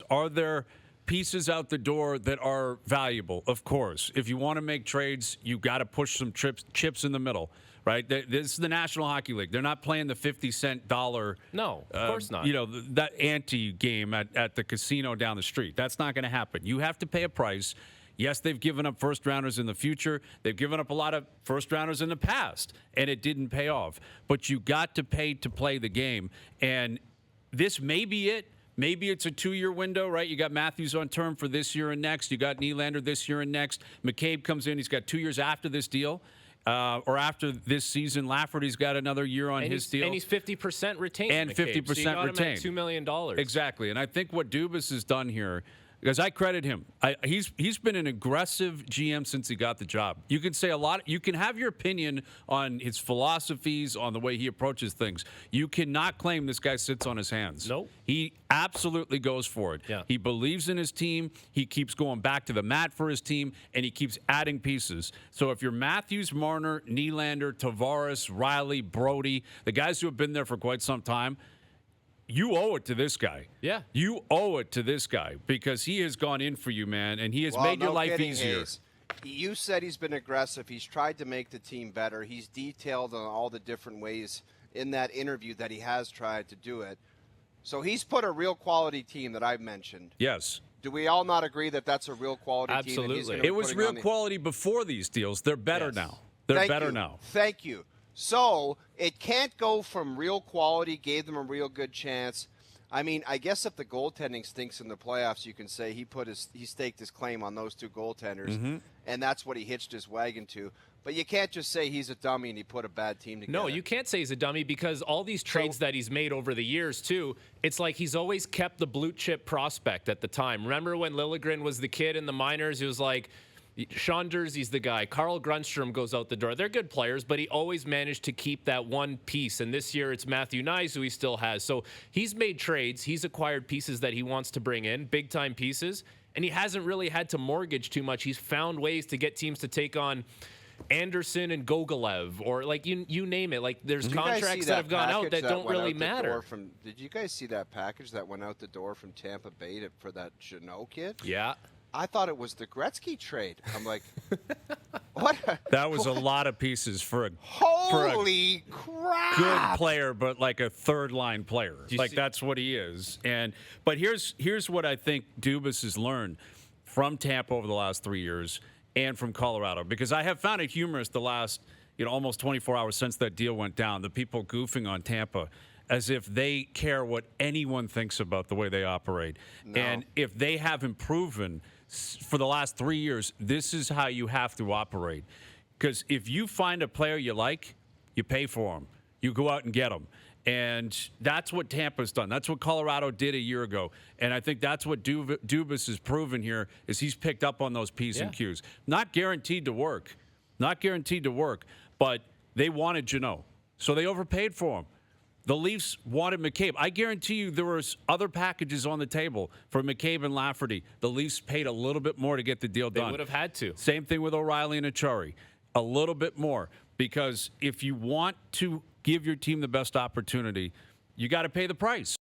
Are there pieces out the door that are valuable? Of course. If you want to make trades, you got to push some chips in the middle, right? This is the National Hockey League. They're not playing the 50-cent dollar. No, of course not. That ante game at the casino down the street. That's not going to happen. You have to pay a price. Yes, they've given up first-rounders in the future. They've given up a lot of first-rounders in the past, and it didn't pay off. But you got to pay to play the game, and this may be it. Maybe it's a 2-year window, right? You got Matthews on term for this year and next. You got Nylander this year and next. McCabe comes in. He's got 2 years after this deal, or after this season. Lafferty's got another year on his deal. And he's 50% retained. And McCabe. 50% so you got retained. Him at $2 million. Exactly. And I think what Dubas has done here, because I credit him. He's been an aggressive GM since he got the job. You can say a lot. You can have your opinion on his philosophies, on the way he approaches things. You cannot claim this guy sits on his hands. Nope. He absolutely goes for it. Yeah. He believes in his team. He keeps going back to the mat for his team, and he keeps adding pieces. So if you're Matthews, Marner, Nylander, Tavares, Riley, Brody, the guys who have been there for quite some time, you owe it to this guy. Yeah. You owe it to this guy because he has gone in for you, man, and he has made your life easier. Hayes. You said he's been aggressive. He's tried to make the team better. He's detailed on all the different ways in that interview that he has tried to do it. So he's put a real quality team that I've mentioned. Yes. Do we all not agree that that's a real quality team? Absolutely. It was real quality before these deals. They're better now. They're better now. Thank you. So it can't go from real quality, gave them a real good chance. I mean, I guess if the goaltending stinks in the playoffs, you can say he staked his claim on those two goaltenders, and that's what he hitched his wagon to. But you can't just say he's a dummy and he put a bad team together. No, you can't say he's a dummy because all these trades that he's made over the years, too, it's like he's always kept the blue chip prospect at the time. Remember when Liljegren was the kid in the minors? It was like, Sean Durzee's the guy. Carl Grundstrom goes out the door. They're good players, but he always managed to keep that one piece. And this year it's Matthew Nyes who he still has. So he's made trades. He's acquired pieces that he wants to bring in, big-time pieces. And he hasn't really had to mortgage too much. He's found ways to get teams to take on Anderson and Gogolev, or like you name it. Like there's contracts that have gone out that don't really matter. Did you guys see that package that went out the door from Tampa Bay for that Jeannot kid? Yeah. I thought it was the Gretzky trade. I'm like, what? That was a lot of pieces for a holy crap good player, but like a third-line player. Like that's what he is. But here's what I think Dubas has learned from Tampa over the last 3 years and from Colorado, because I have found it humorous the last almost 24 hours since that deal went down. The people goofing on Tampa as if they care what anyone thinks about the way they operate. No. And if they haven't proven for the last 3 years, this is how you have to operate. Because if you find a player you like, you pay for him. You go out and get him. And that's what Tampa's done. That's what Colorado did a year ago. And I think that's what Dubas has proven here is he's picked up on those P's and Q's. Not guaranteed to work. Not guaranteed to work. But they wanted Jeannot. So they overpaid for him. The Leafs wanted McCabe. I guarantee you there was other packages on the table for McCabe and Lafferty. The Leafs paid a little bit more to get the deal done. They would have had to. Same thing with O'Reilly and Achari. A little bit more. Because if you want to give your team the best opportunity, you got to pay the price.